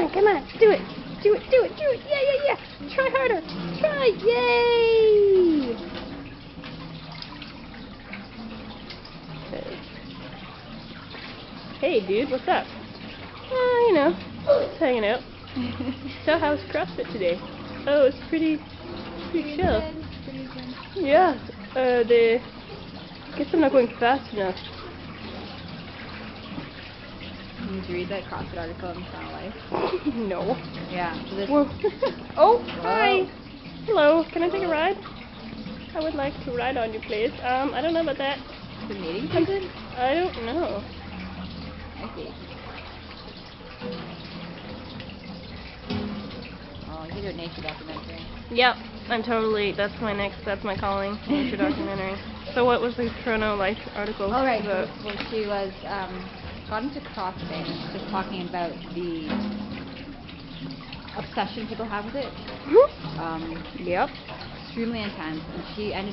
on, come on. Do it. Do it, do it, do it. Yeah, yeah, yeah. Try harder. Try. Yay! Hey, dude, what's up? You know, just hanging out. So, how's CrossFit today? Oh, it's pretty chill. Yeah, guess I'm not going fast enough. Did you read that CrossFit article in Channel Life? No. Yeah. So this Oh, hi. Hello, can I take a ride? I would like to ride on you, please. I don't know about that. the meeting season? I don't know. I see. Oh, you did a nature documentary. Yep, that's my calling, nature documentary. So what was the Toronto Life article All right. about? Well, she was got into CrossFit and she's just talking about the obsession people have with it. Yep. Extremely intense, and she ended